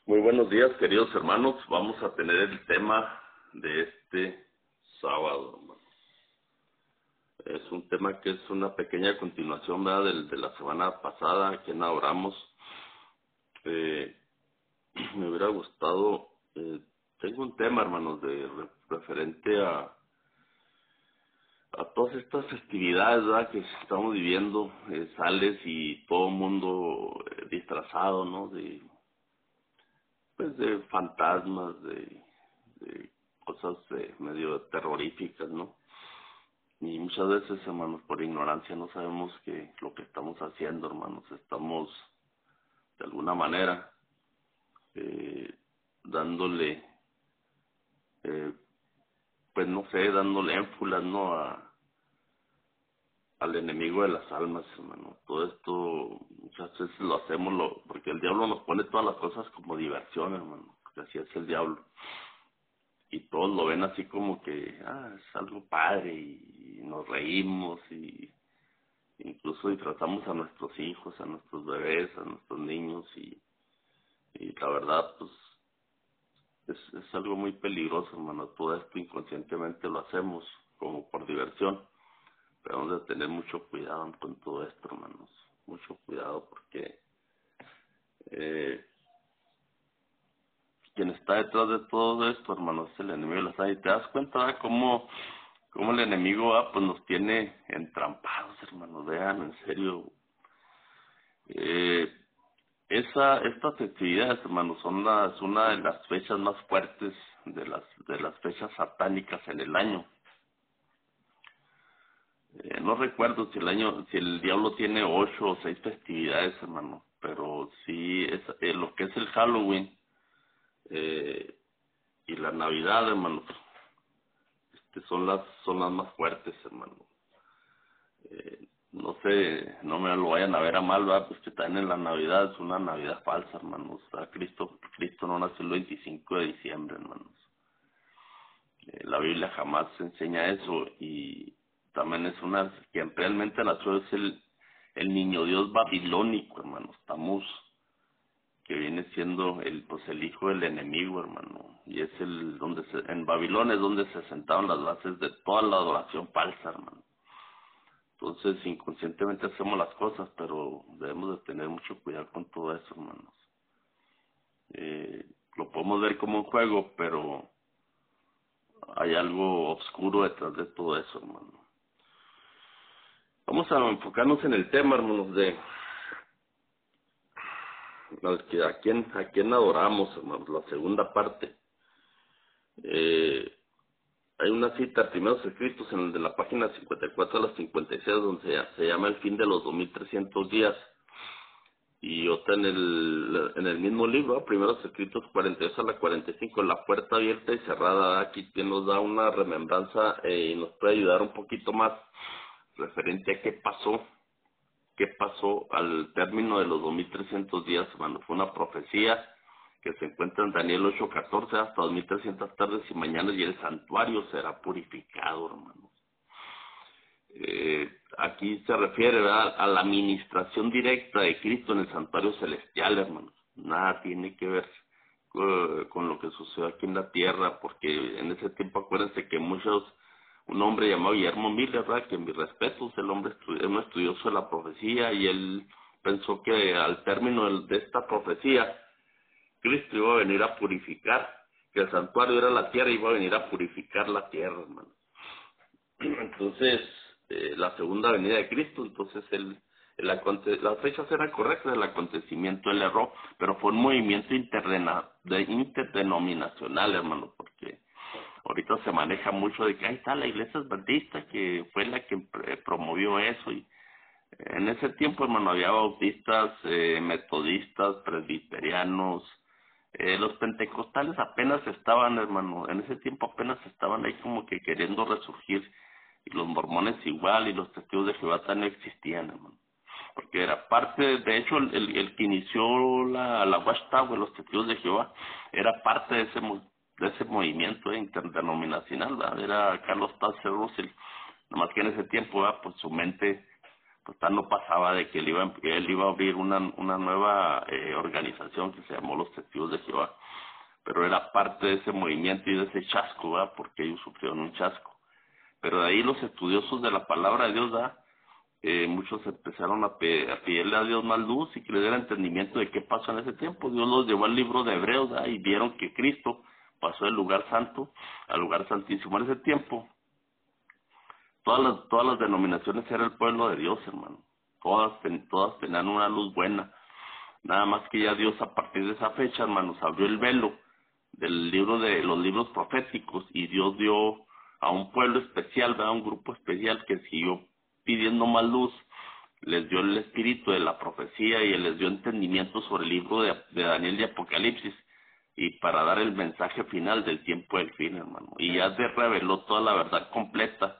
Muy buenos días, queridos hermanos. Vamos a tener el tema de este sábado, hermano. Es un tema que es una pequeña continuación, ¿verdad?, de la semana pasada que inauguramos. Eh, Me hubiera gustado, tengo un tema, hermanos, referente a todas estas festividades, ¿verdad?, que estamos viviendo. Sales y todo el mundo disfrazado, ¿no?, de fantasmas, de cosas medio terroríficas, ¿no? Y muchas veces, hermanos, por ignorancia no sabemos que lo que estamos haciendo, hermanos, estamos de alguna manera eh, dándole, eh, pues no sé, dándole énfulas, ¿no?, al enemigo de las almas, hermano. Todo esto muchas veces lo hacemos porque el diablo nos pone todas las cosas como diversión, hermano, porque así es el diablo. Y todos lo ven así como que es algo padre y nos reímos y incluso disfrazamos a nuestros hijos, a nuestros bebés, a nuestros niños y la verdad pues es algo muy peligroso, hermano. Todo esto inconscientemente lo hacemos como por diversión, pero vamos a tener mucho cuidado con todo esto, hermanos, mucho cuidado porque eh, quien está detrás de todo esto, hermanos, es el enemigo de la almas. Y te das cuenta, ¿verdad?, cómo el enemigo pues nos tiene entrampados, hermanos. Vean, en serio, eh, estas festividades, hermanos, son una de las fechas más fuertes de las fechas satánicas en el año. No recuerdo si el diablo tiene 8 o 6 festividades, hermano, pero sí lo que es el Halloween eh, y la Navidad, hermano, son las más fuertes, hermano. No sé, no me lo vayan a ver a mal, ¿verdad? Pues que también en la Navidad es una Navidad falsa, hermanos. O sea, Cristo no nació el 25 de diciembre, hermanos. La Biblia jamás enseña eso y también es quien realmente nació es el niño Dios babilónico, hermanos, Tamuz, que viene siendo el hijo del enemigo, hermano. Y es en Babilonia es donde se sentaron las bases de toda la adoración falsa, hermano. Entonces, inconscientemente hacemos las cosas, pero debemos de tener mucho cuidado con todo eso, hermanos. Lo podemos ver como un juego, pero hay algo oscuro detrás de todo eso, hermano. Vamos a enfocarnos en el tema, hermanos, de a quién adoramos, hermanos, la segunda parte. Hay una cita, primeros escritos, en el de la página 54 a la 56, donde se llama el fin de los 2300 días. Y otra en el mismo libro, primeros escritos 42 a la 45, la puerta abierta y cerrada. Aquí nos da una remembranza y nos puede ayudar un poquito más referente a qué pasó al término de los 2300 días, hermano. Fue una profecía que se encuentra en Daniel 8:14, hasta 2300 tardes y mañanas y el santuario será purificado, hermano. Aquí se refiere, ¿verdad?, a la administración directa de Cristo en el santuario celestial, hermanos. Nada tiene que ver con lo que sucedió aquí en la tierra, porque en ese tiempo acuérdense que un hombre llamado Guillermo Miller, ¿verdad?, que en mis respetos, el hombre es un estudioso de la profecía, y él pensó que al término de esta profecía Cristo iba a venir a purificar, que el santuario era la tierra y iba a venir a purificar la tierra, hermano. Entonces, la segunda venida de Cristo, entonces las fechas eran correctas, el acontecimiento él erró, pero fue un movimiento interdenominacional, hermano, porque ahorita se maneja mucho de que ahí está la iglesia adventista, que fue la que promovió eso, y en ese tiempo, hermano, había bautistas, metodistas, presbiterianos, los pentecostales apenas estaban, hermano, en ese tiempo apenas estaban ahí como que queriendo resurgir, y los mormones igual, y los testigos de Jehová también existían, hermano, porque era parte, de hecho, el que inició la Watchtower, los testigos de Jehová, era parte de ese movimiento interdenominacional, ¿verdad? Era Carlos Taze Russell, nomás que en ese tiempo, ¿verdad?, pues su mente pues no pasaba de que él iba a abrir una nueva organización que se llamó los Testigos de Jehová, pero era parte de ese movimiento y de ese chasco, ¿verdad? Porque ellos sufrieron un chasco. Pero de ahí los estudiosos de la palabra de Dios, ¿verdad? Muchos empezaron a pedirle a Dios más luz y que le diera entendimiento de qué pasó en ese tiempo. Dios los llevó al libro de Hebreos, ¿verdad? Y vieron que Cristo pasó del lugar santo al lugar santísimo. En ese tiempo, todas las denominaciones era el pueblo de Dios, hermano. Todas tenían una luz buena. Nada más que ya Dios, a partir de esa fecha, hermanos, abrió el velo del libro de los libros proféticos, y Dios dio a un pueblo especial, ¿verdad? A un grupo especial que siguió pidiendo más luz. Les dio el espíritu de la profecía y les dio entendimiento sobre el libro de Daniel y Apocalipsis, y para dar el mensaje final del tiempo del fin, hermano. Y ya se reveló toda la verdad completa,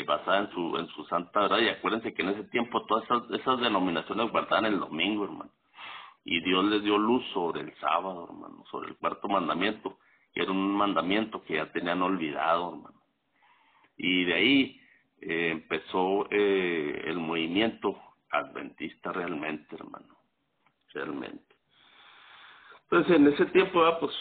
basada en su santa verdad. Y acuérdense que en ese tiempo todas esas denominaciones guardaban el domingo, hermano. Y Dios les dio luz sobre el sábado, hermano, sobre el cuarto mandamiento, que era un mandamiento que ya tenían olvidado, hermano. Y de ahí empezó el movimiento adventista realmente, hermano, realmente. Entonces, en ese tiempo, pues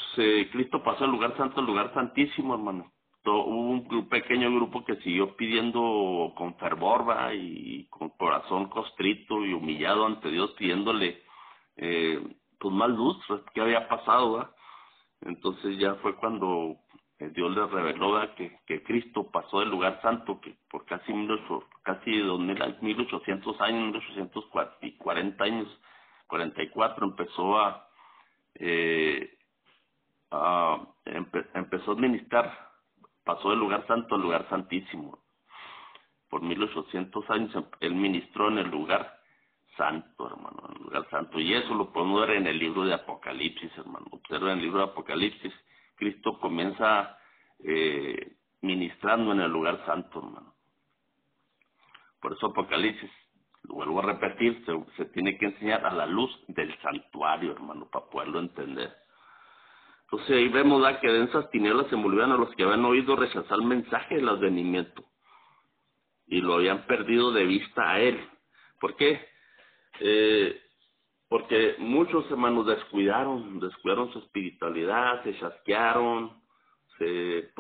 Cristo pasó al lugar santo, al lugar santísimo, hermano. Hubo un pequeño grupo que siguió pidiendo con fervor, ¿va? Y con corazón constrito y humillado ante Dios, pidiéndole pues más luz, pues, qué había pasado, ¿va? Entonces ya fue cuando Dios les reveló, ¿va? Que Cristo pasó del lugar santo, que por casi 1800 años, 1840 años, 44, empezó a administrar, pasó del lugar santo al lugar santísimo. Por 1800 años él ministró en el lugar santo, hermano, en el lugar santo. Y eso lo podemos ver en el libro de Apocalipsis, hermano. Observa en el libro de Apocalipsis, Cristo comienza ministrando en el lugar santo, hermano. Por eso Apocalipsis, lo vuelvo a repetir, se tiene que enseñar a la luz del santuario, hermano, para poderlo entender. Entonces ahí vemos que densas tinieblas envolvían a los que habían oído rechazar el mensaje del advenimiento y lo habían perdido de vista a él. ¿Por qué? Porque muchos hermanos descuidaron su espiritualidad, se chasquearon, se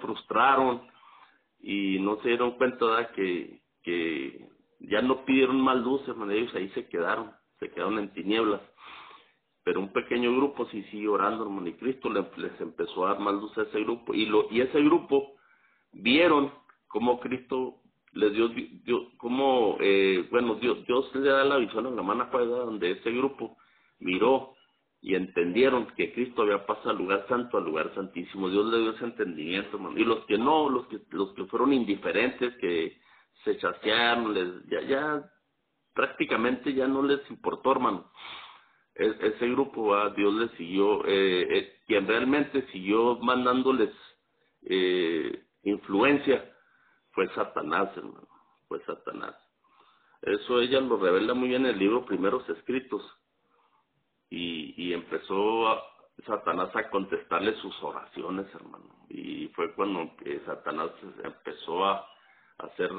frustraron y no se dieron cuenta, ¿verdad? Que ya no pidieron más luz, hermano. Ellos ahí se quedaron en tinieblas. Pero un pequeño grupo sí siguió orando, hermano, y Cristo les empezó a dar más luz a ese grupo, y ese grupo vieron cómo Cristo les dio Dios le da la visión en la mano, donde ese grupo miró y entendieron que Cristo había pasado al lugar santo, al lugar santísimo. Dios le dio ese entendimiento, hermano. Y los que no, los que fueron indiferentes, que se chasearon, ya prácticamente ya no les importó, hermano. Ese grupo, Dios les siguió, quien realmente siguió mandándoles influencia fue Satanás, hermano, fue Satanás. Eso ella lo revela muy bien en el libro Primeros Escritos, y empezó Satanás a contestarle sus oraciones, hermano, y fue cuando Satanás empezó a hacer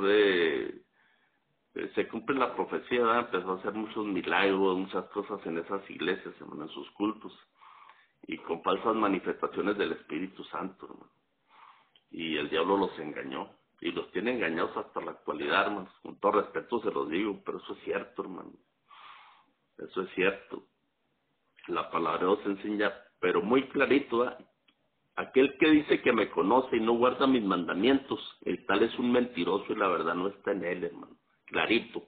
se cumple la profecía, ¿verdad? Empezó a hacer muchos milagros, muchas cosas en esas iglesias, hermano, en sus cultos, y con falsas manifestaciones del Espíritu Santo, hermano. Y el diablo los engañó, y los tiene engañados hasta la actualidad, hermano. Con todo respeto se los digo, pero eso es cierto, hermano. Eso es cierto. La palabra de Dios enseña, pero muy clarito, ¿verdad? Aquel que dice que me conoce y no guarda mis mandamientos, el tal es un mentiroso y la verdad no está en él, hermano. Clarito,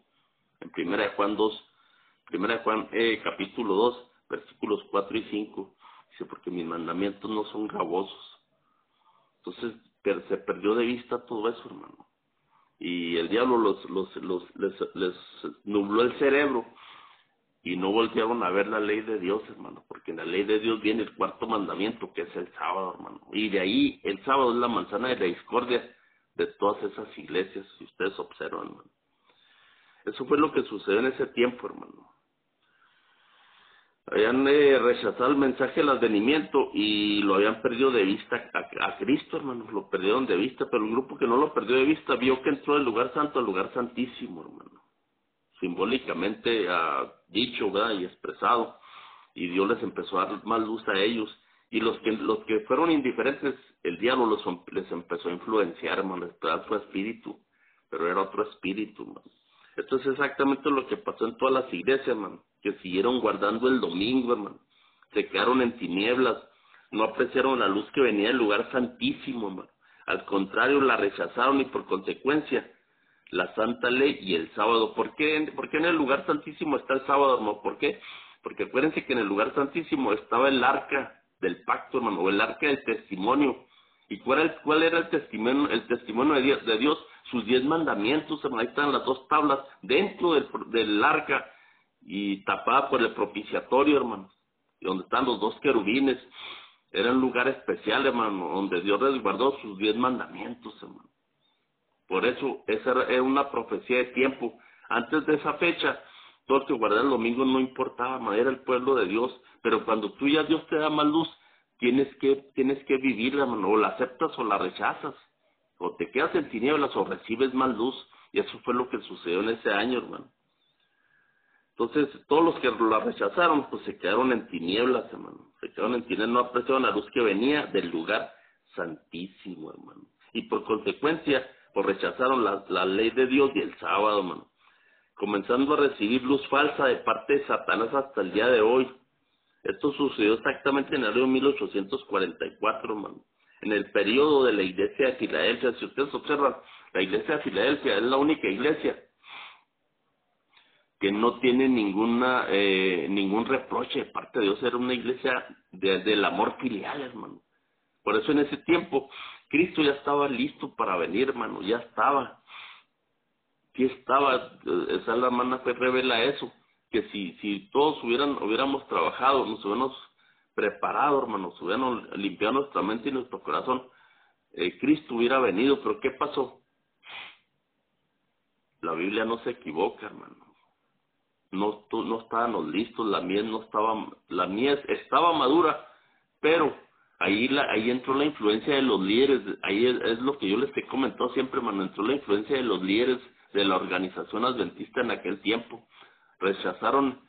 en Primera de Juan capítulo 2, versículos 4 y 5, dice, porque mis mandamientos no son gravosos. Entonces se perdió de vista todo eso, hermano, y el diablo les nubló el cerebro y no voltearon a ver la ley de Dios, hermano, porque en la ley de Dios viene el cuarto mandamiento, que es el sábado, hermano, y de ahí el sábado es la manzana de la discordia de todas esas iglesias, si ustedes observan, hermano. Eso fue lo que sucedió en ese tiempo, hermano. Habían rechazado el mensaje del advenimiento y lo habían perdido de vista a Cristo, hermano. Lo perdieron de vista, pero el grupo que no lo perdió de vista vio que entró del lugar santo al lugar santísimo, hermano. simbólicamente dicho, ¿verdad? Y expresado, y Dios les empezó a dar más luz a ellos, y los que fueron indiferentes, el diablo les empezó a influenciar, hermano, les da su espíritu, pero era otro espíritu, hermano. Esto es exactamente lo que pasó en todas las iglesias, hermano, que siguieron guardando el domingo, hermano, se quedaron en tinieblas, no apreciaron la luz que venía del lugar santísimo, hermano. Al contrario, la rechazaron y por consecuencia, la santa ley y el sábado. ¿Por qué en el lugar santísimo está el sábado, hermano? ¿Por qué? Porque acuérdense que en el lugar santísimo estaba el arca del pacto, hermano, o el arca del testimonio. ¿Y cuál era el testimonio? El testimonio de Dios, sus 10 mandamientos, hermano. Ahí están las 2 tablas dentro del arca y tapada por el propiciatorio, hermano. Y donde están los 2 querubines. Era un lugar especial, hermano, donde Dios resguardó sus 10 mandamientos, hermano. Por eso, esa era una profecía de tiempo. Antes de esa fecha, todo el que guardaba el domingo no importaba, hermano, era el pueblo de Dios. Pero cuando tú ya Dios te da más luz, tienes que vivirla, hermano, o la aceptas o la rechazas. O te quedas en tinieblas o recibes más luz. Y eso fue lo que sucedió en ese año, hermano. Entonces, todos los que la rechazaron, pues se quedaron en tinieblas, hermano. Se quedaron en tinieblas, no apreciaron la luz que venía del lugar santísimo, hermano. Y por consecuencia, pues rechazaron la ley de Dios y el sábado, hermano. Comenzando a recibir luz falsa de parte de Satanás hasta el día de hoy. Esto sucedió exactamente en el año 1844, hermano. En el periodo de la iglesia de Filadelfia. Si ustedes observan, la iglesia de Filadelfia es la única iglesia que no tiene ningún reproche de parte de Dios. Era una iglesia del amor filial, hermano. Por eso en ese tiempo Cristo ya estaba listo para venir, hermano, ya estaba. Sí estaba, esa la hermana fe revela eso, que si todos hubiéramos trabajado, nos hubiéramos preparado, hermanos, hubiéramos limpiado nuestra mente y nuestro corazón, Cristo hubiera venido. Pero ¿qué pasó? La Biblia no se equivoca, hermano. No estábamos listos, la mies estaba madura, pero ahí entró la influencia de los líderes. Ahí es lo que yo les he comentado siempre, hermano. Entró la influencia de los líderes de la organización adventista en aquel tiempo. Rechazaron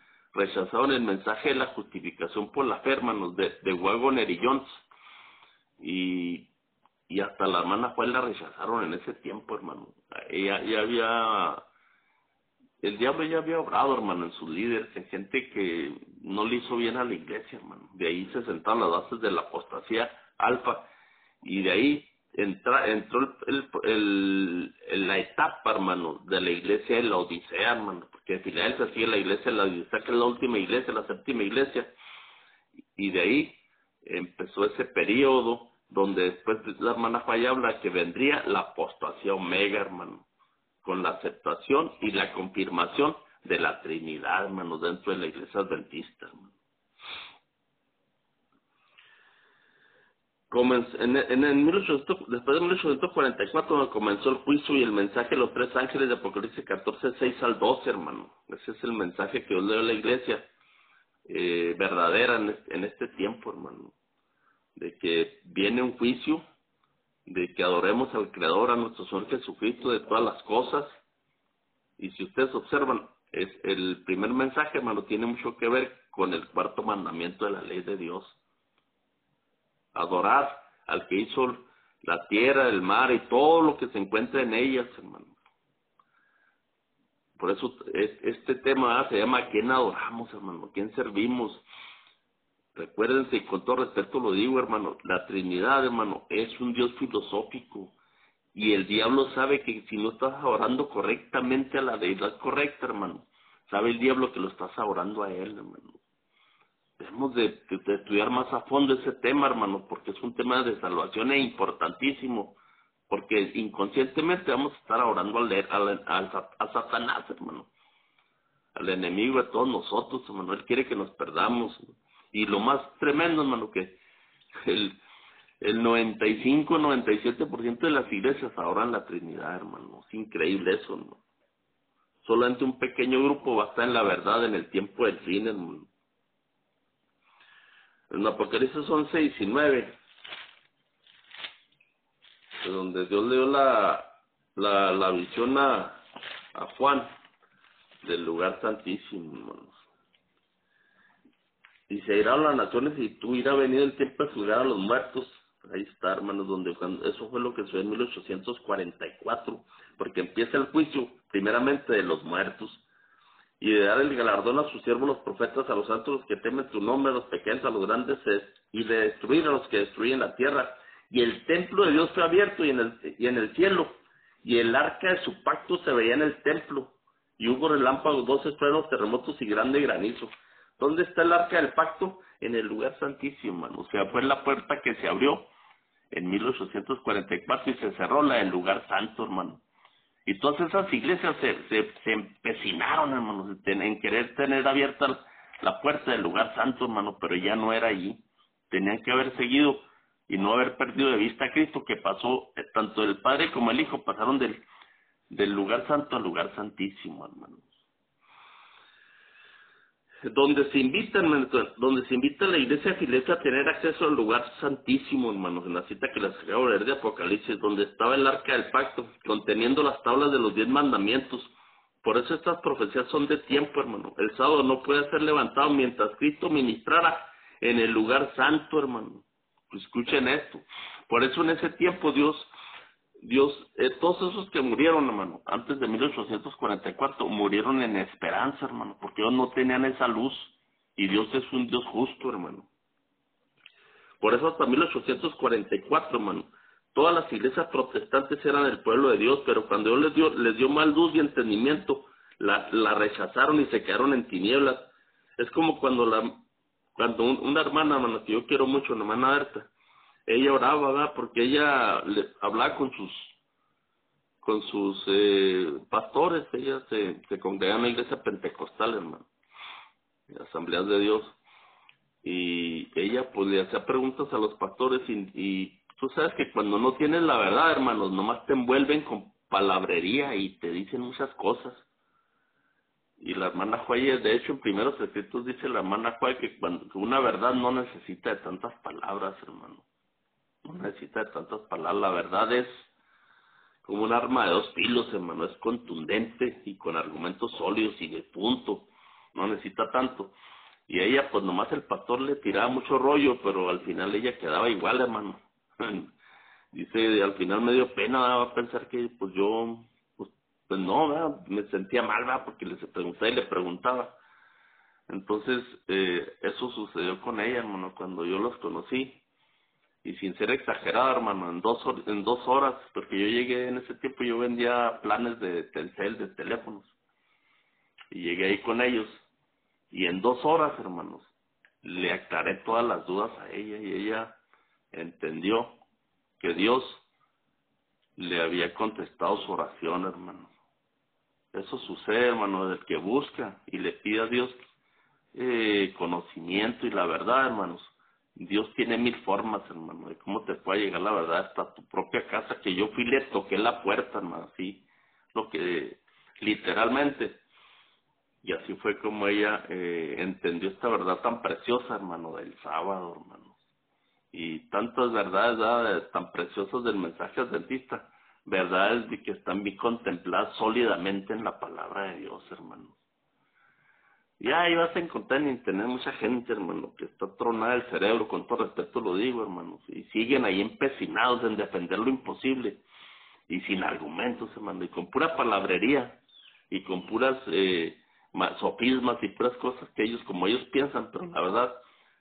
el mensaje de la justificación por la fe, hermanos, de Waggoner y Jones, y hasta la hermana Juan la rechazaron en ese tiempo, hermano. El diablo ya había obrado, hermano, en sus líderes, en gente que no le hizo bien a la iglesia, hermano. De ahí se sentaron las bases de la apostasía alfa, y de ahí entró la etapa, hermano, de la iglesia de la Odisea, hermano, porque Filadelfia sigue la iglesia de la Odisea, que es la última iglesia, la séptima iglesia, y de ahí empezó ese periodo donde después la hermana Falla habla que vendría la apostasía omega, hermano, con la aceptación y la confirmación de la Trinidad, hermano, dentro de la iglesia adventista, hermano. Después de 1844 comenzó el juicio y el mensaje de los 3 ángeles de Apocalipsis 14, 6 al 12, hermano. Ese es el mensaje que Dios le dio a la iglesia verdadera en este tiempo, hermano. De que viene un juicio, de que adoremos al Creador, a nuestro Señor Jesucristo, de todas las cosas. Y si ustedes observan, el primer mensaje, hermano, tiene mucho que ver con el 4º mandamiento de la ley de Dios. Adorar al que hizo la tierra, el mar y todo lo que se encuentra en ellas, hermano. Por eso este tema se llama ¿quién adoramos, hermano? ¿Quién servimos? Recuérdense, y con todo respeto lo digo, hermano, la Trinidad, hermano, es un Dios filosófico. Y el diablo sabe que si no estás adorando correctamente a la deidad correcta, hermano, sabe el diablo que lo estás adorando a él, hermano. Debemos de estudiar más a fondo ese tema, hermano, porque es un tema de salvación importantísimo, porque inconscientemente vamos a estar orando a Satanás, hermano, al enemigo de todos nosotros, hermano. Él quiere que nos perdamos. Y lo más tremendo, hermano, que el 95-97% de las iglesias adoran la Trinidad, hermano. Es increíble eso, ¿no? Solamente un pequeño grupo va a estar en la verdad en el tiempo del fin, hermano. En Apocalipsis 11, 19, donde Dios le dio la visión a Juan, del lugar santísimo, hermanos. Y se irán las naciones y tú irá venido el tiempo de juzgar a los muertos. Ahí está, hermanos, eso fue lo que sucedió en 1844, porque empieza el juicio, primeramente de los muertos, y de dar el galardón a sus siervos los profetas, a los santos los que temen tu nombre, a los pequeños, a los grandes, y de destruir a los que destruyen la tierra. Y el templo de Dios fue abierto y en el cielo, y el arca de su pacto se veía en el templo, y hubo relámpagos, 12 truenos, terremotos y grande granizo. ¿Dónde está el arca del pacto? En el lugar santísimo, hermano. O sea, fue la puerta que se abrió en 1844 y se cerró la del lugar santo, hermano. Y todas esas iglesias se empecinaron, hermanos, en querer tener abierta la puerta del lugar santo, hermano, pero ya no era allí. Tenían que haber seguido y no haber perdido de vista a Cristo, que pasó, tanto el Padre como el Hijo pasaron del lugar santo al lugar santísimo, hermanos. Donde se invita a la iglesia de Filadelfia a tener acceso al lugar santísimo, hermanos, en la cita que les acabo de leer de Apocalipsis, donde estaba el arca del pacto, conteniendo las tablas de los 10 mandamientos. Por eso estas profecías son de tiempo, hermano. El sábado no puede ser levantado mientras Cristo ministrara en el lugar santo, hermano. Escuchen esto. Por eso en ese tiempo Dios, todos esos que murieron, hermano, antes de 1844, murieron en esperanza, hermano, porque ellos no tenían esa luz, y Dios es un Dios justo, hermano. Por eso hasta 1844, hermano, todas las iglesias protestantes eran el pueblo de Dios, pero cuando Dios les dio mal luz y entendimiento, la rechazaron y se quedaron en tinieblas. Es como cuando una hermana, hermano, que yo quiero mucho, la hermana Berta, ella oraba, ¿verdad? Porque ella hablaba con sus pastores. Ella se congregaba en la iglesia pentecostal, hermano, en asambleas de Dios, y ella pues le hacía preguntas a los pastores, y tú sabes que cuando no tienes la verdad, hermanos, nomás te envuelven con palabrería y te dicen muchas cosas. Y la hermana Juárez, de hecho, en Primeros Escritos dice la hermana Juárez que que una verdad no necesita de tantas palabras, hermano. No necesita de tantas palabras. La verdad es como un arma de dos filos, hermano. Es contundente y con argumentos sólidos y de punto. No necesita tanto. Y ella, pues nomás el pastor le tiraba mucho rollo, pero al final ella quedaba igual, hermano. Dice, al final me dio pena, ¿verdad? Pensar que pues yo, pues no, ¿verdad? Me sentía mal, ¿verdad? Porque les preguntaba y le preguntaba. Entonces, eso sucedió con ella, hermano, cuando yo los conocí. Y sin ser exagerado, hermano, en 2 horas, porque yo llegué en ese tiempo, yo vendía planes de Telcel, de teléfonos, y llegué ahí con ellos, y en 2 horas, hermanos, le aclaré todas las dudas a ella, y ella entendió que Dios le había contestado su oración, hermano. Eso sucede, hermano, del que busca y le pide a Dios conocimiento y la verdad, hermanos. Dios tiene 1000 formas, hermano, de cómo te puede llegar la verdad hasta tu propia casa, que yo fui y le toqué la puerta, hermano, así, lo que literalmente, y así fue como ella entendió esta verdad tan preciosa, hermano, del sábado, hermano, y tantas verdades, ¿verdad?, tan preciosas del mensaje adventista, verdades de que están bien contempladas sólidamente en la palabra de Dios, hermano. Ya ahí vas a encontrar en internet mucha gente, hermano, que está tronada el cerebro, con todo respeto lo digo, hermano, y siguen ahí empecinados en defender lo imposible, y sin argumentos, hermano, y con pura palabrería, y con puras sofismas y puras cosas que ellos, como ellos piensan, pero la verdad,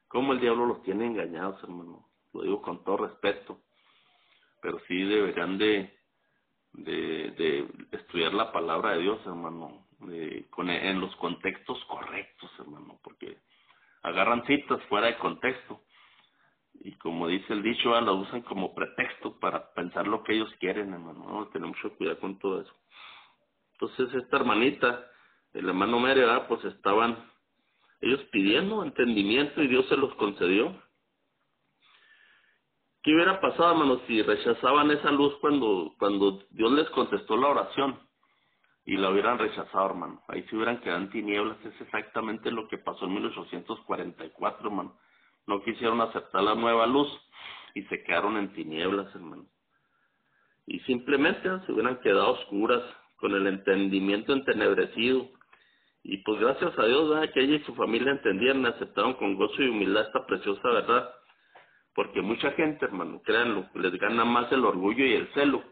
como el diablo los tiene engañados, hermano, lo digo con todo respeto, pero sí deberían de estudiar la palabra de Dios, hermano, en los contextos correctos, hermano, porque agarran citas fuera de contexto y, como dice el dicho, la usan como pretexto para pensar lo que ellos quieren, hermano, ¿no? Tenemos mucho cuidado con todo eso. Entonces esta hermanita, el hermano Mere, pues estaban ellos pidiendo entendimiento y Dios se los concedió. ¿Qué hubiera pasado, hermano, si rechazaban esa luz cuando Dios les contestó la oración y la hubieran rechazado, hermano? Ahí se hubieran quedado en tinieblas. Es exactamente lo que pasó en 1844, hermano. No quisieron aceptar la nueva luz y se quedaron en tinieblas, hermano. Y simplemente se hubieran quedado oscuras, con el entendimiento entenebrecido, Y pues gracias a Dios, ¿verdad?, que ella y su familia entendieron, aceptaron con gozo y humildad esta preciosa verdad. Porque mucha gente, hermano, créanlo, les gana más el orgullo y el celo,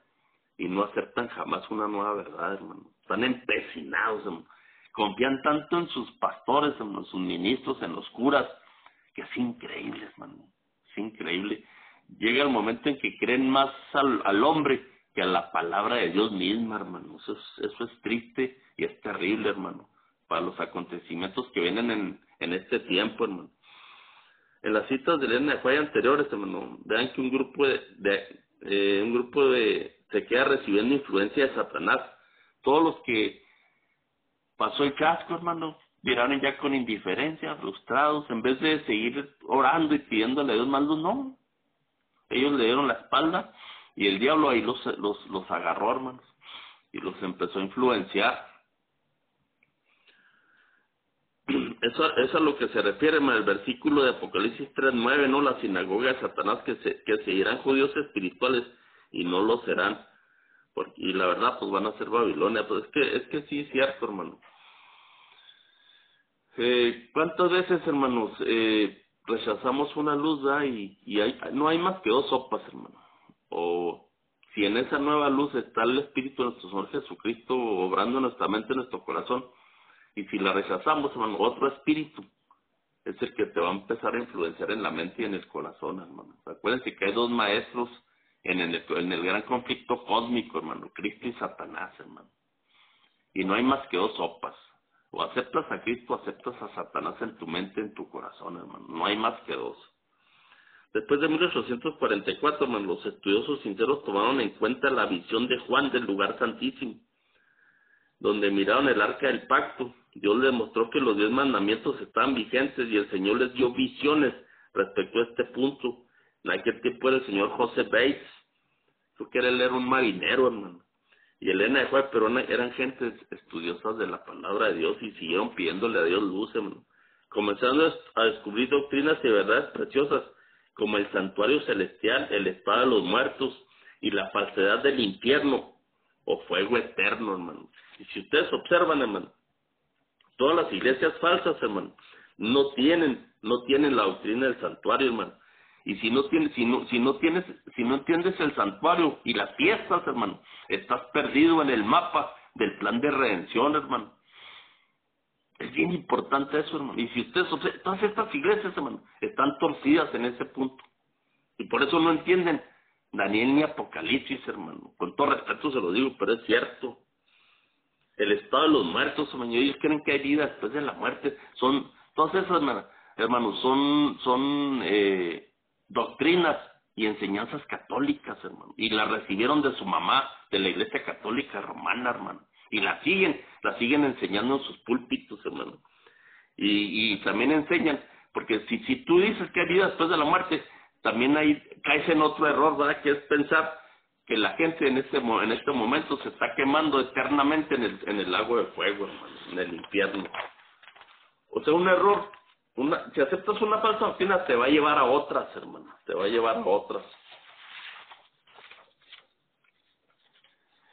y no aceptan jamás una nueva verdad, hermano. Están empecinados, hermano. Confían tanto en sus pastores, en sus ministros, en los curas, que es increíble, hermano. Es increíble. Llega el momento en que creen más al hombre que a la palabra de Dios misma, hermano. Eso es triste y es terrible, hermano, para los acontecimientos que vienen en este tiempo, hermano. En las citas de Elena de White anteriores, hermano, vean que un grupo se queda recibiendo influencia de Satanás. Todos los que pasó el casco, hermano, viraron ya con indiferencia, frustrados, en vez de seguir orando y pidiéndole a Dios más luz, no. Ellos le dieron la espalda y el diablo ahí los agarró, hermanos, y los empezó a influenciar. Eso es a lo que se refiere, hermano, el versículo de Apocalipsis 3:9, ¿no? La sinagoga de Satanás que seguirán judíos espirituales y no lo serán. Y la verdad, pues van a ser Babilonia. Pues es que sí es cierto, hermano. ¿Cuántas veces, hermanos, rechazamos una luz, ¿verdad? No hay más que dos sopas, hermano. O si en esa nueva luz está el Espíritu de nuestro Señor Jesucristo obrando en nuestra mente, en nuestro corazón, y si la rechazamos, hermano, otro espíritu es el que te va a empezar a influenciar en la mente y en el corazón, hermano. Acuérdense que hay dos maestros en el gran conflicto cósmico, hermano, Cristo y Satanás, hermano. Y no hay más que dos sopas. O aceptas a Cristo o aceptas a Satanás en tu mente, en tu corazón, hermano. No hay más que dos. Después de 1844, hermano, los estudiosos sinceros tomaron en cuenta la visión de Juan del lugar santísimo, donde miraron el arca del pacto. Dios les mostró que los 10 mandamientos estaban vigentes y el Señor les dio visiones respecto a este punto. En aquel tiempo era el señor Joseph Bates. Creo que él era un marinero, hermano. Y Elena de White, pero eran gentes estudiosas de la palabra de Dios y siguieron pidiéndole a Dios luz, hermano. Comenzando a descubrir doctrinas y verdades preciosas, como el santuario celestial, el estado de los muertos y la falsedad del infierno o fuego eterno, hermano. Y si ustedes observan, hermano, todas las iglesias falsas, hermano, no tienen la doctrina del santuario, hermano. Y si no entiendes el santuario y las fiestas, hermano, estás perdido en el mapa del plan de redención, hermano. Es bien importante eso, hermano. Y si ustedes observan, todas estas iglesias, hermano, están torcidas en ese punto. Y por eso no entienden Daniel ni Apocalipsis, hermano. Con todo respeto se lo digo, pero es cierto. El estado de los muertos, hermano, ellos creen que hay vida después de la muerte. Todas esas, hermano, son doctrinas y enseñanzas católicas, hermano. Y las recibieron de su mamá, de la iglesia católica romana, hermano. Y las siguen enseñando en sus púlpitos, hermano. Y también enseñan, porque si tú dices que hay vida después de la muerte, también caes en otro error, ¿verdad? Que es pensar que la gente en este momento se está quemando eternamente en el lago de fuego, hermano, en el infierno. O sea, un error. Si aceptas una falsa doctrina, te va a llevar a otras, hermano. Te va a llevar a otras.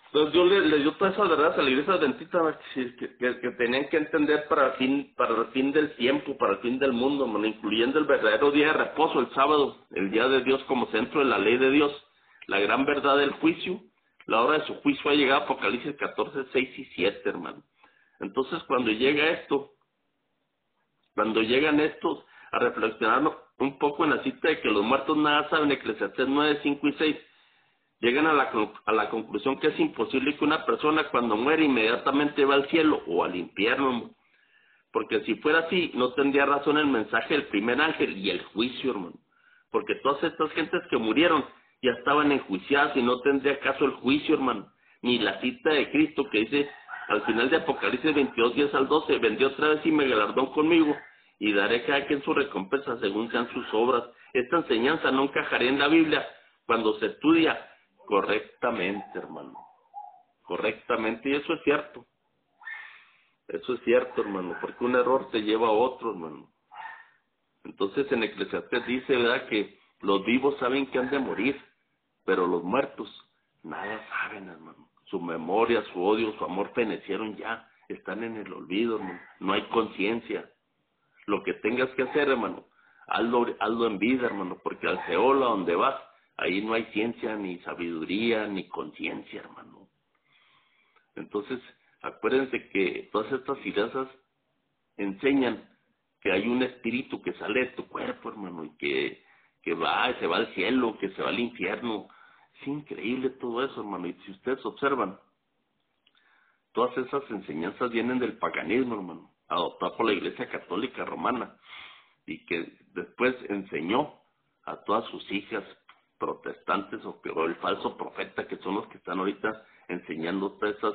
Entonces Dios le dio todas esas verdades a la iglesia adventista que tenían que entender para el fin del tiempo, para el fin del mundo, hermano, incluyendo el verdadero día de reposo, el sábado, el día de Dios como centro de la ley de Dios, la gran verdad del juicio. La hora de su juicio ha llegado, Apocalipsis 14, 6 y 7, hermano. Entonces cuando llegan estos a reflexionar un poco en la cita de que los muertos nada saben, Eclesiastés 9, 5 y 6, llegan a la conclusión que es imposible que una persona cuando muere inmediatamente va al cielo o al infierno, porque si fuera así no tendría razón el mensaje del primer ángel y el juicio, hermano, porque todas estas gentes que murieron ya estaban enjuiciadas y no tendría caso el juicio, hermano, ni la cita de Cristo que dice al final de Apocalipsis 22, 10 al 12, vendré otra vez y me galardón conmigo y daré a cada quien su recompensa según sean sus obras. Esta enseñanza no encajaría en la Biblia cuando se estudia correctamente, hermano, correctamente, y eso es cierto, hermano, porque un error te lleva a otro, hermano. Entonces en Eclesiastés dice, ¿verdad?, que los vivos saben que han de morir, pero los muertos nada saben, hermano. Su memoria, su odio, su amor fenecieron ya. están en el olvido, hermano. No hay conciencia. Lo que tengas que hacer, hermano, hazlo en vida, hermano, porque al Seol, a donde vas, ahí no hay ciencia, ni sabiduría, ni conciencia, hermano. Entonces, acuérdense que todas estas filosofías enseñan que hay un espíritu que sale de tu cuerpo, hermano, y que se va al cielo, que se va al infierno. Es increíble todo eso, hermano. Y si ustedes observan, todas esas enseñanzas vienen del paganismo, hermano, adoptado por la Iglesia Católica Romana, y que después enseñó a todas sus hijas protestantes o el falso profeta, que son los que están ahorita enseñando todas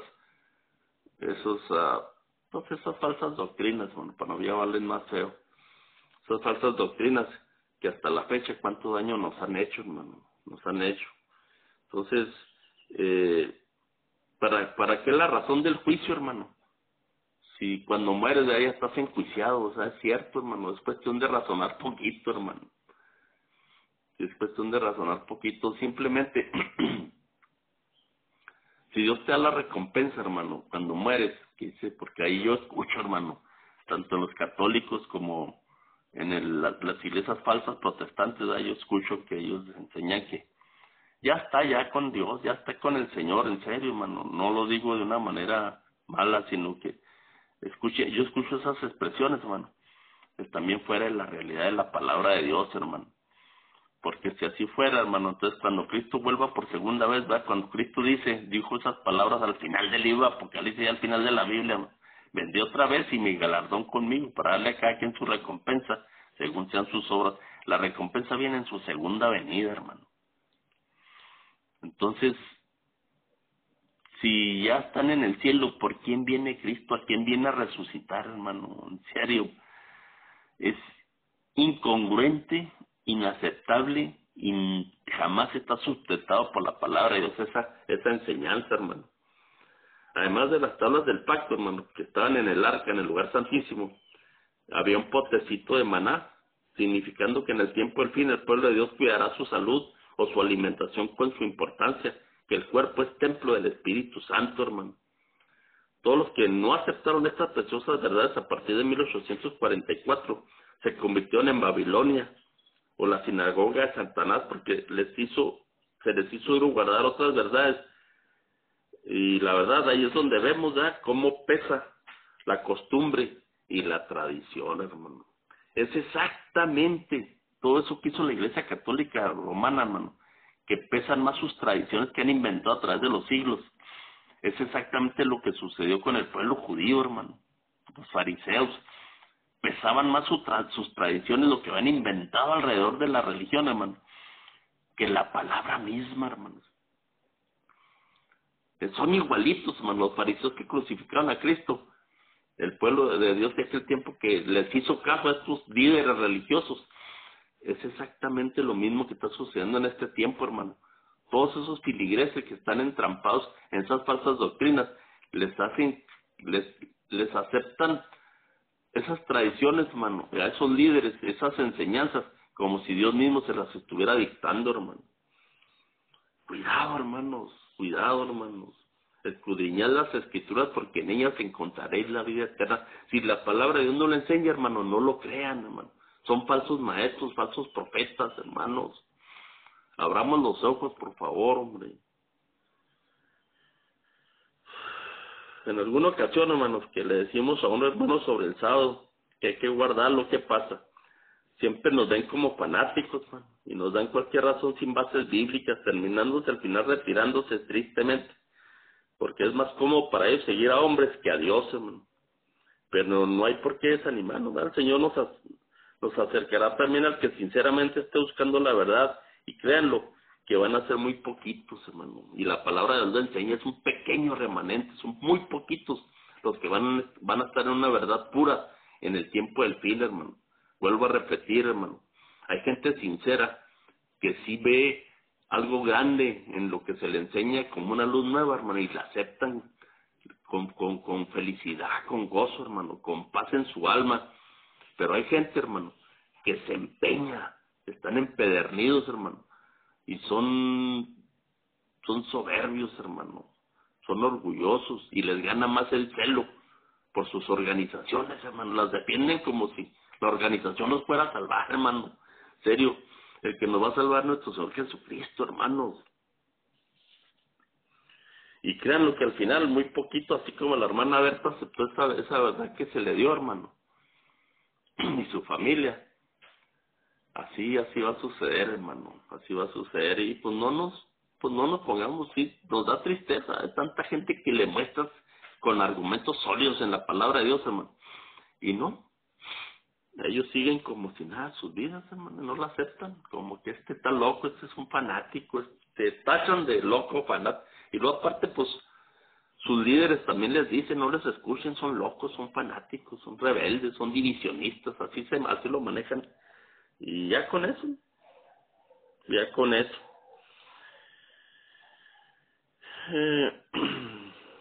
esas falsas doctrinas, hermano, para no llamarles más feo. Esas falsas doctrinas que hasta la fecha cuánto daño nos han hecho, hermano, nos han hecho. Entonces, ¿para qué la razón del juicio, hermano? Si cuando mueres de ahí estás enjuiciado, o sea, es cierto, hermano, es cuestión de razonar poquito, hermano. Es cuestión de razonar poquito, simplemente, si Dios te da la recompensa, hermano, cuando mueres, que dice, porque ahí yo escucho, hermano, tanto en los católicos como en las iglesias falsas protestantes, yo escucho que ellos enseñan que ya está ya con Dios, ya está con el Señor, en serio, hermano, no lo digo de una manera mala, sino que yo escucho esas expresiones, hermano, es también fuera de la realidad de la palabra de Dios, hermano, porque si así fuera, hermano, entonces cuando Cristo vuelva por segunda vez, ¿verdad? Cuando Cristo dijo esas palabras al final del libro Apocalipsis y al final de la Biblia, ¿no? Vendré otra vez y mi galardón conmigo para darle a cada quien su recompensa, según sean sus obras. La recompensa viene en su segunda venida, hermano. Entonces, si ya están en el cielo, ¿por quién viene Cristo? ¿A quién viene a resucitar, hermano? En serio, es incongruente, inaceptable y jamás está sustentado por la palabra de Dios esa enseñanza, hermano. Además de las tablas del pacto, hermano, que estaban en el arca, en el lugar santísimo, había un potecito de maná, significando que en el tiempo del fin el pueblo de Dios cuidará su salud o su alimentación con su importancia, que el cuerpo es templo del Espíritu Santo, hermano. Todos los que no aceptaron estas preciosas verdades a partir de 1844 se convirtieron en Babilonia o la sinagoga de Satanás, porque se les hizo guardar otras verdades. Y la verdad, ahí es donde vemos ya cómo pesa la costumbre y la tradición, hermano. Es exactamente todo eso que hizo la Iglesia Católica Romana, hermano, que pesan más sus tradiciones que han inventado a través de los siglos. Es exactamente lo que sucedió con el pueblo judío, hermano. Los fariseos pesaban más sus tradiciones, lo que habían inventado alrededor de la religión, hermano, que la palabra misma, hermanos. Son igualitos, hermano, los fariseos que crucificaron a Cristo. El pueblo de Dios de aquel tiempo que les hizo caso a estos líderes religiosos. Es exactamente lo mismo que está sucediendo en este tiempo, hermano. Todos esos filigreses que están entrampados en esas falsas doctrinas, les aceptan esas tradiciones, hermano, a esos líderes, esas enseñanzas, como si Dios mismo se las estuviera dictando, hermano. Cuidado, hermanos, cuidado, hermanos. Escudriñad las escrituras porque en ellas encontraréis la vida eterna. Si la palabra de Dios no le enseña, hermano, no lo crean, hermano. Son falsos maestros, falsos profetas, hermanos. Abramos los ojos, por favor, hombre. En alguna ocasión, hermanos, que le decimos a un hermano sobre el sábado que hay que guardarlo, ¿qué pasa? Siempre nos ven como fanáticos, man, y nos dan cualquier razón sin bases bíblicas, terminándose al final retirándose tristemente, porque es más cómodo para ellos seguir a hombres que a Dios, hermano. Pero no hay por qué desanimarnos, ¿verdad? El Señor nos acercará también al que sinceramente esté buscando la verdad, y créanlo, que van a ser muy poquitos, hermano. Y la palabra de Dios lo enseña, es un pequeño remanente, son muy poquitos los que van a estar en una verdad pura en el tiempo del fin, hermano. Vuelvo a repetir, hermano, hay gente sincera que sí ve algo grande en lo que se le enseña como una luz nueva, hermano, y la aceptan con felicidad, con gozo, hermano, con paz en su alma. Pero hay gente, hermano, que se empeña, están empedernidos, hermano, y son soberbios, hermano, son orgullosos y les gana más el celo por sus organizaciones, hermano. Las defienden como si la organización nos fuera a salvar, hermano. Serio, el que nos va a salvar es nuestro Señor Jesucristo, hermanos. Y créanlo que al final, muy poquito, así como la hermana Berta aceptó esa verdad que se le dio, hermano, y su familia, así va a suceder, hermano, así va a suceder. Y pues no nos pongamos, sí, nos da tristeza, hay tanta gente que le muestras con argumentos sólidos en la palabra de Dios, hermano, y no, ellos siguen como si nada sus vidas, hermano, no la aceptan, como que este está loco, este es un fanático, te tachan de loco, fanático, y luego aparte, pues, sus líderes también les dicen, no les escuchen, son locos, son fanáticos, son rebeldes, son divisionistas, así lo manejan, y ya con eso, Eh,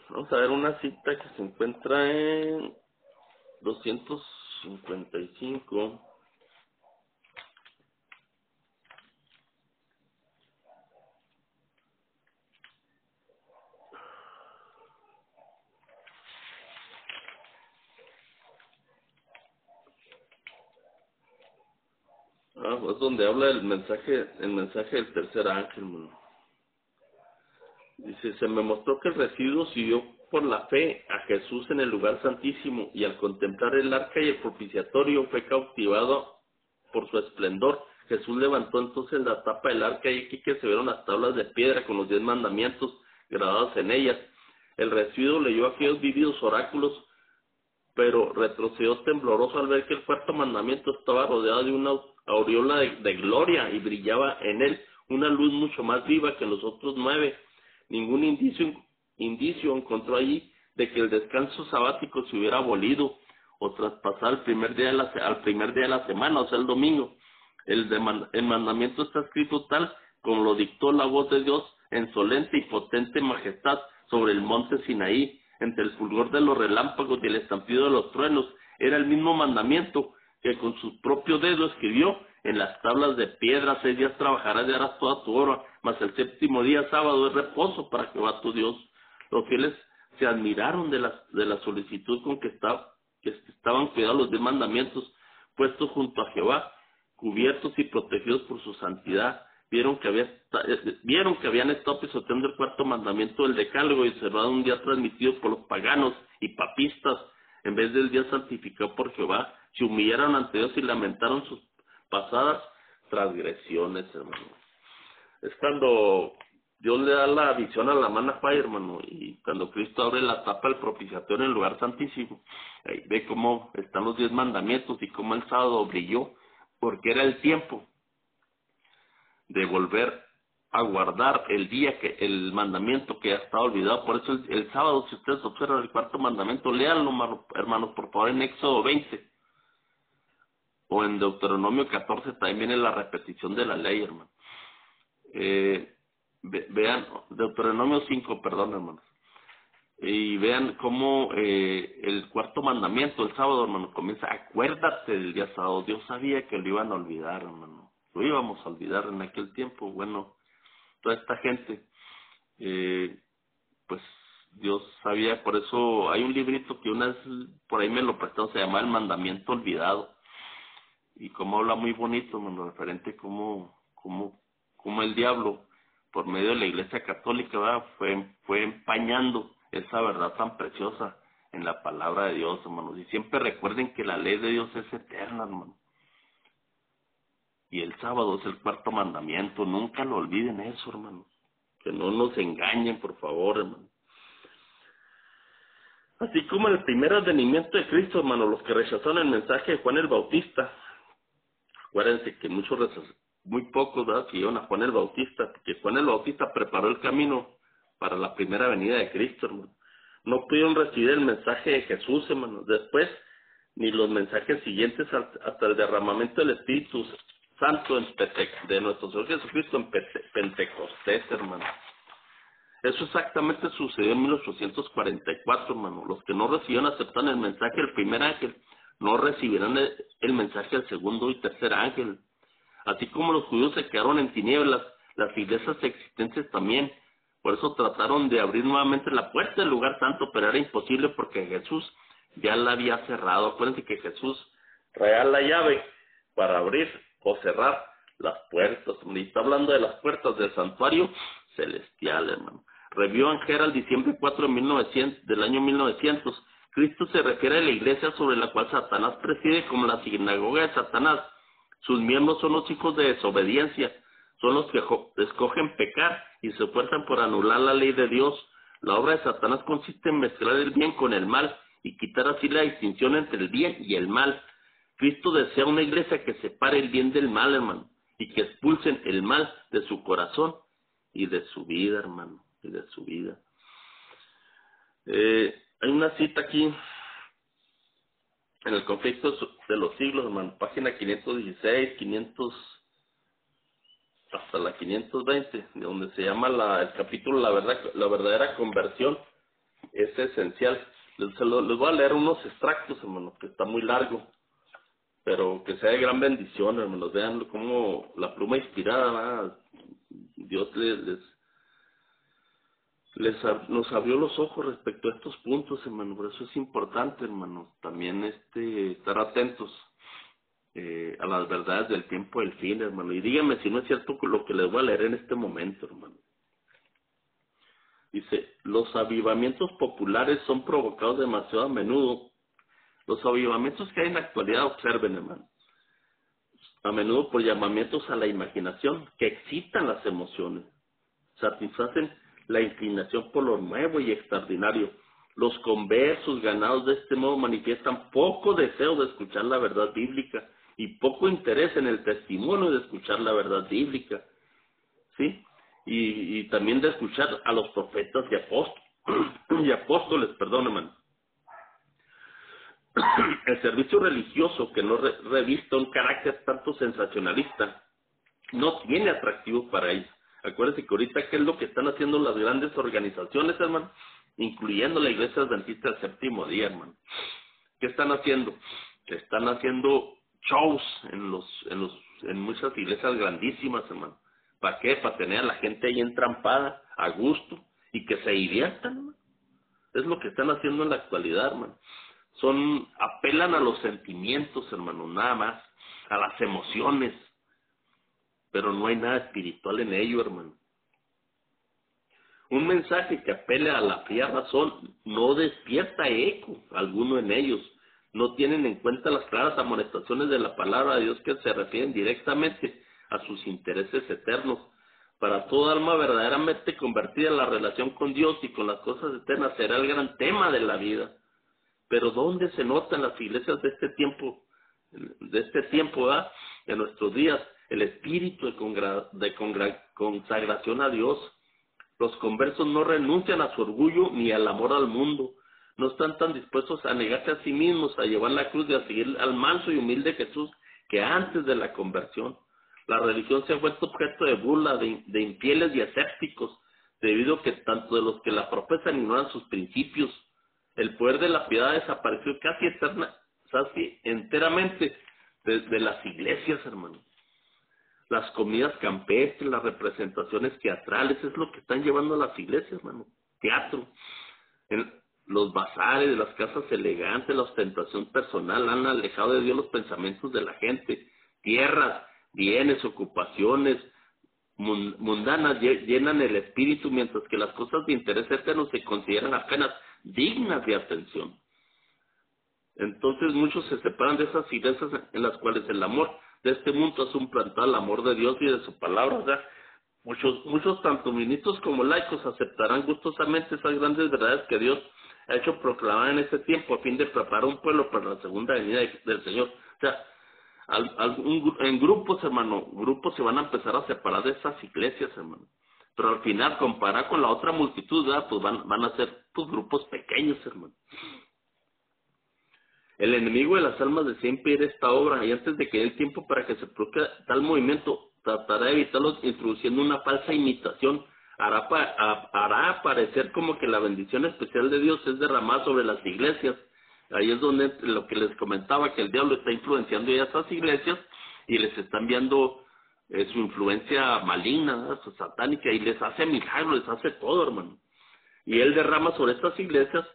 vamos a ver una cita que se encuentra en 255. Es donde habla el mensaje del tercer ángel, mano. Dice, se me mostró que el residuo siguió por la fe a Jesús en el lugar santísimo, y al contemplar el arca y el propiciatorio fue cautivado por su esplendor. Jesús levantó entonces la tapa del arca, y aquí que se vieron las tablas de piedra con los 10 mandamientos grabados en ellas. El residuo leyó aquellos vívidos oráculos, pero retrocedió tembloroso al ver que el cuarto mandamiento estaba rodeado de una aureola de gloria, y brillaba en él una luz mucho más viva que los otros 9. Ningún indicio encontró allí de que el descanso sabático se hubiera abolido o traspasado al primer día de la semana, o sea, el domingo. El mandamiento está escrito tal como lo dictó la voz de Dios en solente y potente majestad sobre el monte Sinaí, entre el fulgor de los relámpagos y el estampido de los truenos. Era el mismo mandamiento que con sus propios dedos escribió en las tablas de piedra. 6 días trabajarás y harás toda tu obra, mas el séptimo día, sábado, es reposo para Jehová tu Dios. Los fieles se admiraron de la solicitud con que estaban cuidados los 10 mandamientos puestos junto a Jehová, cubiertos y protegidos por su santidad. Vieron que habían estado pisoteando el cuarto mandamiento del decálogo y observado un día transmitido por los paganos y papistas en vez del día santificado por Jehová. Se humillaron ante Dios y lamentaron sus pasadas transgresiones, hermano. Es cuando Dios le da la visión a la hermana Fay, hermano, y cuando Cristo abre la tapa del propiciatorio en el lugar santísimo, ahí ve cómo están los 10 mandamientos y cómo el sábado brilló, porque era el tiempo de volver a guardar el mandamiento que ya estaba olvidado. Por eso el sábado, si ustedes observan el cuarto mandamiento, léanlo, hermanos, por favor, en Éxodo 20 o en Deuteronomio 14 también viene la repetición de la ley, hermano. Vean, Deuteronomio 5, perdón, hermanos, y vean cómo el cuarto mandamiento, el sábado, hermano, comienza: acuérdate del día sábado. Dios sabía que lo iban a olvidar, hermano, lo íbamos a olvidar en aquel tiempo. Bueno, toda esta gente, pues Dios sabía. Por eso hay un librito que una vez por ahí me lo prestaron, se llama El Mandamiento Olvidado, y cómo habla muy bonito, hermano, referente cómo el diablo, por medio de la Iglesia Católica, ¿verdad?, fue empañando esa verdad tan preciosa en la palabra de Dios, hermanos. Y siempre recuerden que la ley de Dios es eterna, hermano. Y el sábado es el cuarto mandamiento. Nunca lo olviden eso, hermano. Que no nos engañen, por favor, hermano. Así como en el primer advenimiento de Cristo, hermano, los que rechazaron el mensaje de Juan el Bautista, acuérdense que muy pocos, ¿verdad?, siguieron a Juan el Bautista, porque Juan el Bautista preparó el camino para la primera venida de Cristo, hermano. No pudieron recibir el mensaje de Jesús, hermano. Después, ni los mensajes siguientes hasta el derramamiento del Espíritu Santo de nuestro Señor Jesucristo en Pentecostés, hermano. Eso exactamente sucedió en 1844, hermano. Los que no recibieron aceptan el mensaje del primer ángel, no recibirán el mensaje del segundo y tercer ángel. Así como los judíos se quedaron en tinieblas, las iglesias existentes también. Por eso trataron de abrir nuevamente la puerta del lugar santo, pero era imposible porque Jesús ya la había cerrado. Acuérdense que Jesús traía la llave para abrir o cerrar las puertas. Y está hablando de las puertas del santuario celestial, hermano. Review and Herald, diciembre 4 del año 1900. Cristo se refiere a la iglesia sobre la cual Satanás preside como la sinagoga de Satanás. Sus miembros son los hijos de desobediencia, son los que escogen pecar y se esfuerzan por anular la ley de Dios. La obra de Satanás consiste en mezclar el bien con el mal y quitar así la distinción entre el bien y el mal. Cristo desea una iglesia que separe el bien del mal, hermano, y que expulsen el mal de su corazón y de su vida, hermano, y de su vida. Hay una cita aquí en el conflicto de los siglos, hermano, página 516, 500 hasta la 520, de donde se llama el capítulo la verdadera conversión. Es esencial. Les voy a leer unos extractos, hermano, que está muy largo, pero que sea de gran bendición, hermanos. Vean cómo la pluma inspirada, ¿verdad? Dios nos abrió los ojos respecto a estos puntos, hermano. Por eso es importante, hermano, también estar atentos a las verdades del tiempo del fin, hermano. Y díganme si no es cierto lo que les voy a leer en este momento, hermano. Dice, los avivamientos populares son provocados demasiado a menudo. Los avivamientos que hay en la actualidad, observen, hermano, a menudo por llamamientos a la imaginación que excitan las emociones, satisfacen la inclinación por lo nuevo y extraordinario. Los conversos ganados de este modo manifiestan poco deseo de escuchar la verdad bíblica y poco interés en el testimonio de escuchar la verdad bíblica, ¿sí? Y también de escuchar a los profetas y apóstoles, perdón, hermano. El servicio religioso que no revista un carácter tanto sensacionalista no tiene atractivo para ellos. Acuérdense que ahorita qué es lo que están haciendo las grandes organizaciones, hermano, incluyendo la Iglesia Adventista del Séptimo Día, hermano. ¿Qué están haciendo? Están haciendo shows en muchas iglesias grandísimas, hermano. ¿Para qué? Para tener a la gente ahí entrampada, a gusto, y que se diviertan, hermano. Es lo que están haciendo en la actualidad, hermano. Apelan a los sentimientos, hermano, nada más, a las emociones, pero no hay nada espiritual en ello, hermano. Un mensaje que apele a la fría razón no despierta eco alguno en ellos. No tienen en cuenta las claras amonestaciones de la palabra de Dios que se refieren directamente a sus intereses eternos. Para toda alma verdaderamente convertida en la relación con Dios y con las cosas eternas será el gran tema de la vida. Pero ¿dónde se nota en las iglesias de este tiempo, ¿verdad? En nuestros días, el espíritu de consagración a Dios? Los conversos no renuncian a su orgullo ni al amor al mundo. No están tan dispuestos a negarse a sí mismos, a llevar la cruz y a seguir al manso y humilde Jesús que antes de la conversión. La religión se ha vuelto objeto de burla de infieles y escépticos, debido a que tanto de los que la profesan ignoran sus principios. El poder de la piedad desapareció casi enteramente de las iglesias, hermano. Las comidas campestres, las representaciones teatrales, es lo que están llevando a las iglesias, hermano. Teatro. Los bazares, las casas elegantes, la ostentación personal han alejado de Dios los pensamientos de la gente. Tierras, bienes, ocupaciones mundanas llenan el espíritu, mientras que las cosas de interés eterno se consideran apenas dignas de atención. Entonces muchos se separan de esas iglesias en las cuales el amor de este mundo ha suplantado el amor de Dios y de su palabra. O sea, muchos tanto ministros como laicos aceptarán gustosamente esas grandes verdades que Dios ha hecho proclamar en este tiempo a fin de preparar un pueblo para la segunda venida del Señor. O sea, en grupos, hermano, grupos se van a empezar a separar de esas iglesias, hermano. Pero al final, comparado con la otra multitud, ¿verdad? Pues van a ser pues, grupos pequeños, hermano. El enemigo de las almas desea impedir esta obra, y antes de que dé el tiempo para que se produzca tal movimiento, tratará de evitarlo introduciendo una falsa imitación. Hará parecer como que la bendición especial de Dios es derramada sobre las iglesias. Ahí es donde lo que les comentaba, que el diablo está influenciando ya estas iglesias y les está enviando su influencia maligna, ¿no? Su satánica, y les hace milagros, les hace todo, hermano. Y él derrama sobre estas iglesias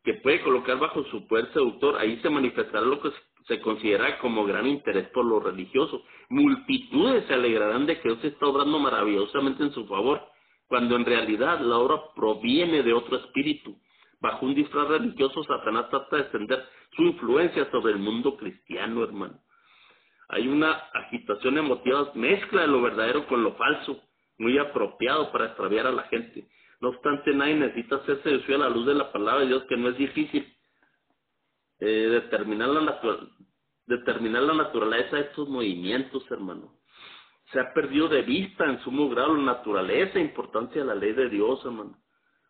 que puede colocar bajo su poder seductor, ahí se manifestará lo que se considera como gran interés por lo religioso. Multitudes se alegrarán de que Dios está obrando maravillosamente en su favor, cuando en realidad la obra proviene de otro espíritu. Bajo un disfraz religioso, Satanás trata de extender su influencia sobre el mundo cristiano, hermano. Hay una agitación emotiva, mezcla de lo verdadero con lo falso, muy apropiado para extraviar a la gente. No obstante, nadie necesita ser seducido a la luz de la palabra de Dios, que no es difícil determinar la naturaleza de estos movimientos, hermano. Se ha perdido de vista en sumo grado la naturaleza e importancia de la ley de Dios, hermano.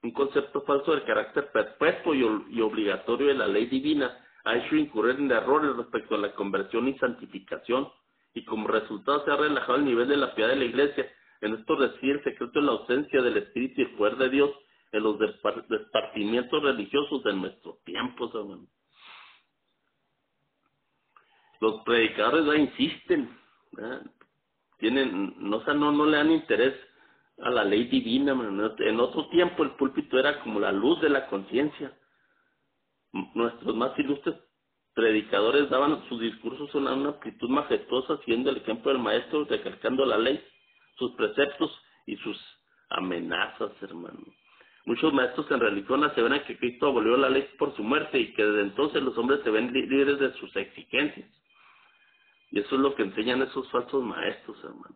Un concepto falso del carácter perpetuo y obligatorio de la ley divina ha hecho incurrir en errores respecto a la conversión y santificación, y como resultado se ha relajado el nivel de la piedad de la Iglesia. En esto reside el secreto de la ausencia del Espíritu y el poder de Dios en los despartimientos religiosos de nuestros tiempos, hermano. Los predicadores ya insisten, ¿verdad? No le dan interés a la ley divina, hermano. En otro tiempo el púlpito era como la luz de la conciencia. Nuestros más ilustres predicadores daban sus discursos con una amplitud majestuosa, siguiendo el ejemplo del maestro, recalcando la ley, sus preceptos y sus amenazas, hermano. Muchos maestros en religión aseveran que Cristo abolió la ley por su muerte y que desde entonces los hombres se ven libres de sus exigencias. Y eso es lo que enseñan esos falsos maestros, hermano.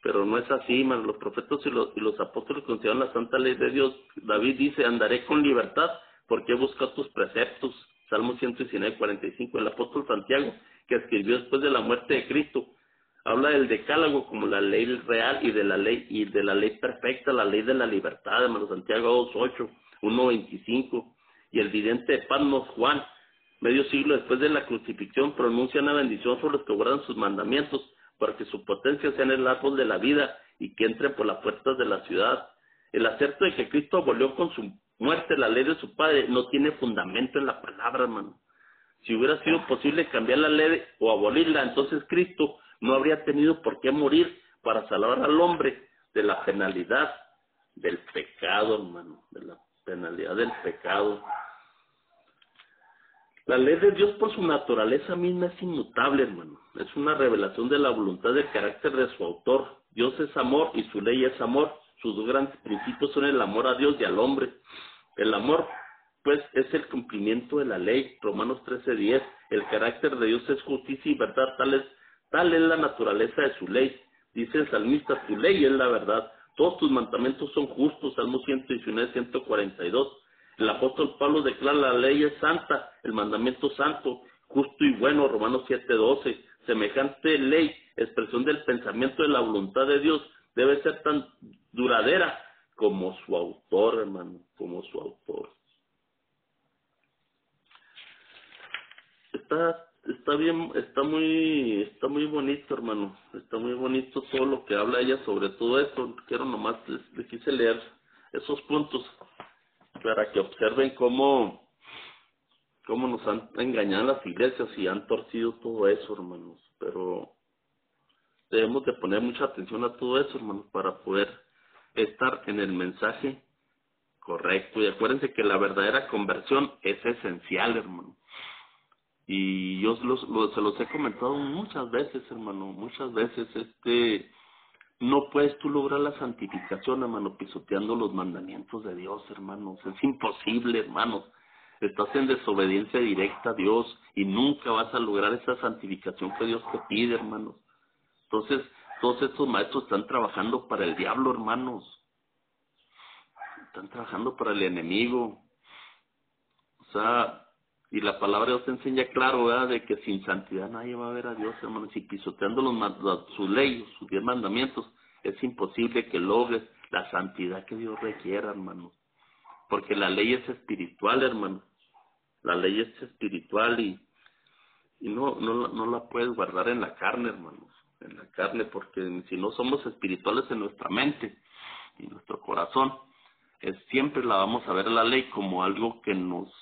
Pero no es así, hermano. Los profetas y los apóstoles consideraron la santa ley de Dios. David dice, andaré con libertad porque he buscado tus preceptos. Salmo 119, 45. El apóstol Santiago, que escribió después de la muerte de Cristo, habla del decálogo como la ley real y de la ley perfecta, la ley de la libertad, hermano. Santiago 2:8, 1:25. Y el vidente de Patmos, Juan, medio siglo después de la crucifixión, pronuncia una bendición sobre los que guardan sus mandamientos, para que su potencia sea en el árbol de la vida y que entren por las puertas de la ciudad. El acerto de que Cristo abolió con su muerte la ley de su Padre no tiene fundamento en la palabra, hermano. Si hubiera sido posible cambiar la ley o abolirla, entonces Cristo no habría tenido por qué morir para salvar al hombre de la penalidad del pecado, hermano, de la penalidad del pecado. La ley de Dios por su naturaleza misma es inmutable, hermano. Es una revelación de la voluntad del carácter de su autor. Dios es amor y su ley es amor. Sus dos grandes principios son el amor a Dios y al hombre. El amor, pues, es el cumplimiento de la ley. Romanos 13:10. El carácter de Dios es justicia y verdad. Tal es la naturaleza de su ley. Dice el salmista, tu ley es la verdad. Todos tus mandamientos son justos. Salmo 119, 142. El apóstol Pablo declara la ley es santa, el mandamiento santo, justo y bueno, Romanos 7:12. Semejante ley, expresión del pensamiento de la voluntad de Dios, debe ser tan duradera como su autor, hermano, como su autor. Está bien, está muy bonito, hermano, está muy bonito todo lo que habla ella sobre todo esto. Quiero nomás, les quise leer esos puntos para que observen cómo nos han engañado las iglesias y han torcido todo eso, hermanos. Pero debemos de poner mucha atención a todo eso, hermanos, para poder estar en el mensaje correcto. Y acuérdense que la verdadera conversión es esencial, hermano. Y yo se los he comentado muchas veces, hermano, muchas veces. No puedes tú lograr la santificación, hermano, pisoteando los mandamientos de Dios, hermanos. Es imposible, hermanos. Estás en desobediencia directa a Dios y nunca vas a lograr esa santificación que Dios te pide, hermanos. Entonces, todos estos maestros están trabajando para el diablo, hermanos. Están trabajando para el enemigo. O sea, y la palabra de Dios enseña claro, ¿verdad?, de que sin santidad nadie va a ver a Dios, hermanos. Y pisoteando su ley, sus 10 mandamientos, es imposible que logres la santidad que Dios requiera, hermanos. Porque la ley es espiritual, hermano. La ley es espiritual y no la puedes guardar en la carne, hermanos. En la carne, porque si no somos espirituales en nuestra mente y nuestro corazón, siempre la vamos a ver la ley como algo que nos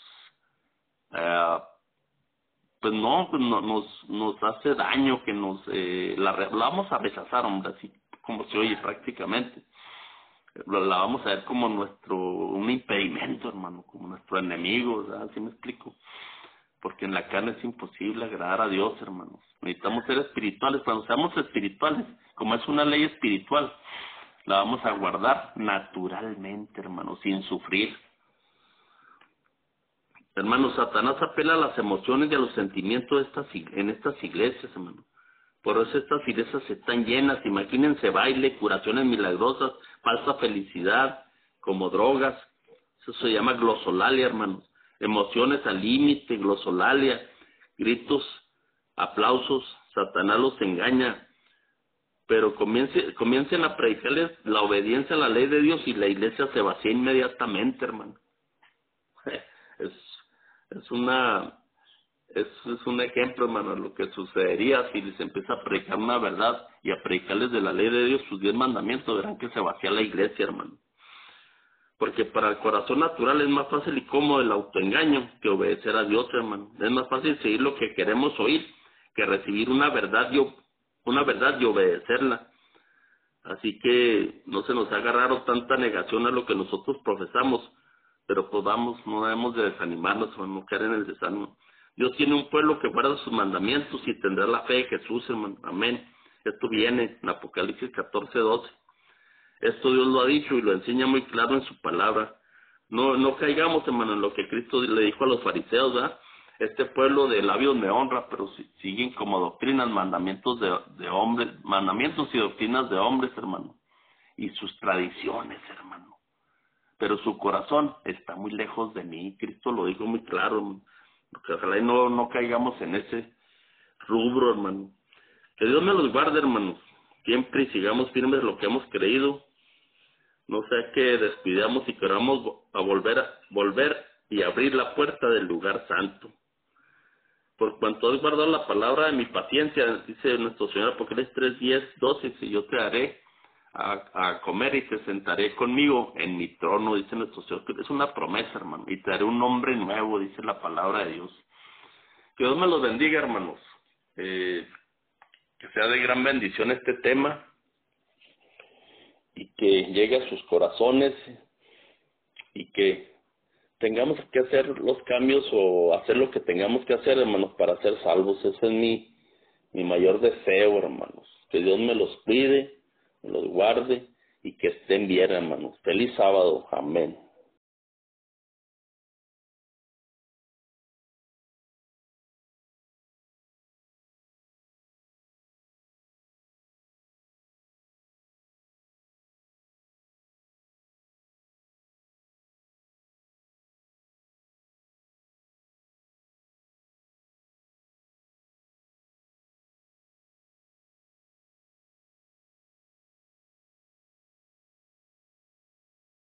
nos hace daño, que la vamos a rechazar, hombre, así como se oye prácticamente. la vamos a ver como un impedimento, hermano, como nuestro enemigo, ¿verdad? ¿Sí me explico? Porque en la carne es imposible agradar a Dios, hermanos. Necesitamos ser espirituales. Cuando seamos espirituales, como es una ley espiritual, la vamos a guardar naturalmente, hermanos, sin sufrir. Hermanos, Satanás apela a las emociones y a los sentimientos en estas iglesias, hermano. Por eso estas iglesias están llenas. Imagínense baile, curaciones milagrosas, falsa felicidad, como drogas. Eso se llama glosolalia, hermanos. Emociones al límite, glosolalia, gritos, aplausos. Satanás los engaña. Pero comiencen a predicarles la obediencia a la ley de Dios y la iglesia se vacía inmediatamente, hermano. Es un ejemplo, hermano, de lo que sucedería si les empieza a predicar una verdad y a predicarles de la ley de Dios sus 10 mandamientos. Verán que se vacía la iglesia, hermano. Porque para el corazón natural es más fácil y cómodo el autoengaño que obedecer a Dios, hermano. Es más fácil seguir lo que queremos oír que recibir una verdad y obedecerla. Así que no se nos haga raro tanta negación a lo que nosotros profesamos, pero pues vamos, no debemos de desanimarnos, no caer en el desánimo. Dios tiene un pueblo que guarda sus mandamientos y tendrá la fe de Jesús, hermano. Amén. Esto viene en Apocalipsis 14:12. Esto Dios lo ha dicho y lo enseña muy claro en su palabra. No caigamos, hermano, en lo que Cristo le dijo a los fariseos, ¿verdad? Este pueblo de labios me honra, pero siguen como doctrinas, mandamientos de hombres, mandamientos y doctrinas de hombres, hermano, y sus tradiciones, hermano. Pero su corazón está muy lejos de mí. Cristo lo dijo muy claro, hermano. Porque ojalá y no caigamos en ese rubro, hermano. Que Dios me los guarde, hermanos. Siempre y sigamos firmes en lo que hemos creído. No sea que descuidamos y queramos volver y abrir la puerta del lugar santo. Por cuanto has guardado la palabra de mi paciencia, dice nuestro Señor Apocalipsis 3:10-12, si yo te haré a comer y te sentaré conmigo en mi trono, dice nuestro Señor. Es una promesa, hermano, y te daré un nombre nuevo, dice la palabra de Dios. Que Dios me los bendiga, hermanos. Que sea de gran bendición este tema y que llegue a sus corazones y que tengamos que hacer los cambios o hacer lo que tengamos que hacer, hermanos, para ser salvos. Ese es mi mayor deseo, hermanos. Que Dios me los cuide, me los guarde y que estén bien, hermanos. Feliz sábado. Amén.